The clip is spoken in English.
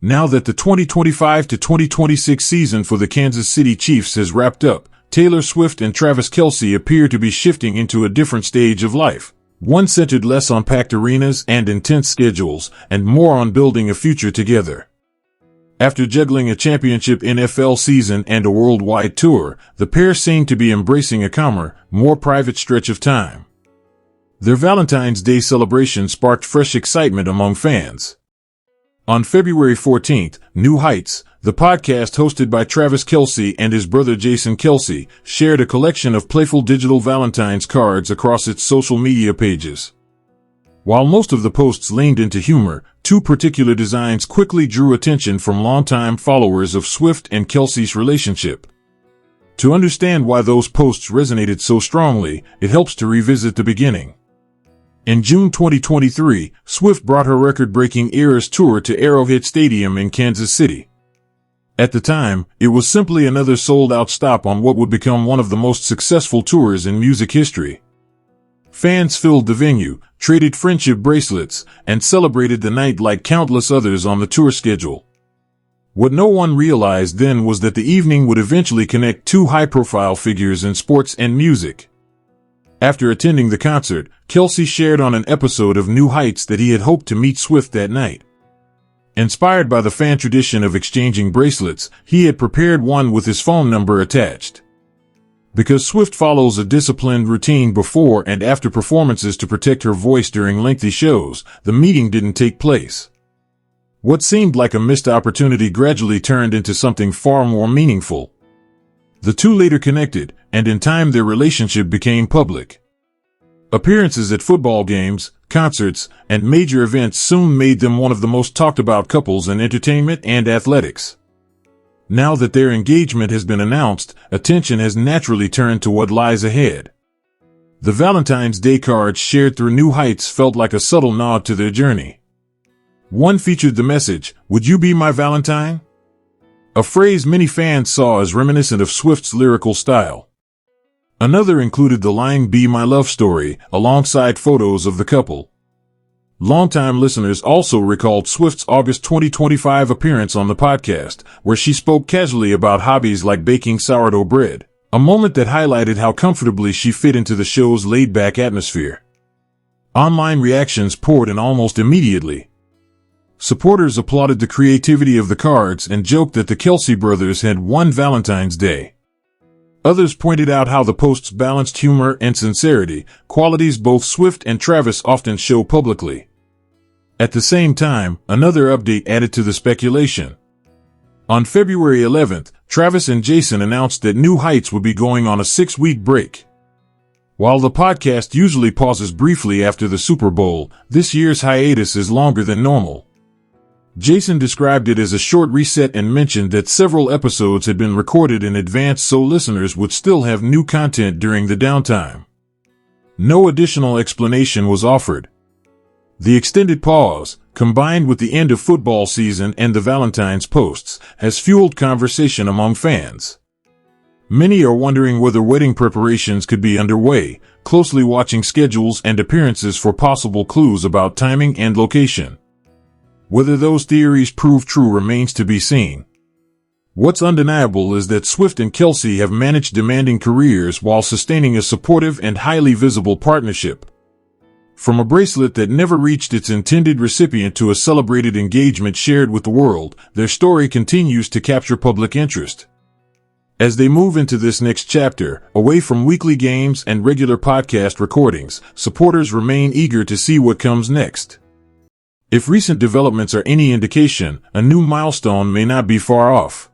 Now that the 2025 to 2026 season for the Kansas City Chiefs has wrapped up, Taylor Swift and Travis Kelce appear to be shifting into a different stage of life. One centered less on packed arenas and intense schedules, and more on building a future together. After juggling a championship NFL season and a worldwide tour, the pair seem to be embracing a calmer, more private stretch of time. Their Valentine's Day celebration sparked fresh excitement among fans. On February 14th, New Heights, the podcast hosted by Travis Kelce and his brother Jason Kelce, shared a collection of playful digital Valentine's cards across its social media pages. While most of the posts leaned into humor, two particular designs quickly drew attention from longtime followers of Swift and Kelce's relationship. To understand why those posts resonated so strongly, it helps to revisit the beginning. In June 2023, Swift brought her record-breaking Eras tour to Arrowhead Stadium in Kansas City. At the time, it was simply another sold-out stop on what would become one of the most successful tours in music history. Fans filled the venue, traded friendship bracelets, and celebrated the night like countless others on the tour schedule. What no one realized then was that the evening would eventually connect two high-profile figures in sports and music. After attending the concert, Kelce shared on an episode of New Heights that he had hoped to meet Swift that night. Inspired by the fan tradition of exchanging bracelets, he had prepared one with his phone number attached. Because Swift follows a disciplined routine before and after performances to protect her voice during lengthy shows, the meeting didn't take place. What seemed like a missed opportunity gradually turned into something far more meaningful. The two later connected, and in time their relationship became public. Appearances at football games, concerts, and major events soon made them one of the most talked about couples in entertainment and athletics. Now that their engagement has been announced, attention has naturally turned to what lies ahead. The Valentine's Day cards shared through New Heights felt like a subtle nod to their journey. One featured the message, "Would you be my Valentine?" A phrase many fans saw as reminiscent of Swift's lyrical style. Another included the line "Be my love story," alongside photos of the couple. Longtime listeners also recalled Swift's August 2025 appearance on the podcast, where she spoke casually about hobbies like baking sourdough bread, a moment that highlighted how comfortably she fit into the show's laid-back atmosphere. Online reactions poured in almost immediately. Supporters applauded the creativity of the cards and joked that the Kelce brothers had won Valentine's Day. Others pointed out how the posts balanced humor and sincerity, qualities both Swift and Travis often show publicly. At the same time, another update added to the speculation. On February 11th, Travis and Jason announced that New Heights would be going on a 6-week break. While the podcast usually pauses briefly after the Super Bowl, this year's hiatus is longer than normal. Jason described it as a short reset and mentioned that several episodes had been recorded in advance so listeners would still have new content during the downtime. No additional explanation was offered. The extended pause, combined with the end of football season and the Valentine's posts, has fueled conversation among fans. Many are wondering whether wedding preparations could be underway, closely watching schedules and appearances for possible clues about timing and location. Whether those theories prove true remains to be seen. What's undeniable is that Swift and Kelce have managed demanding careers while sustaining a supportive and highly visible partnership. From a bracelet that never reached its intended recipient to a celebrated engagement shared with the world, their story continues to capture public interest. As they move into this next chapter, away from weekly games and regular podcast recordings, supporters remain eager to see what comes next. If recent developments are any indication, a new milestone may not be far off.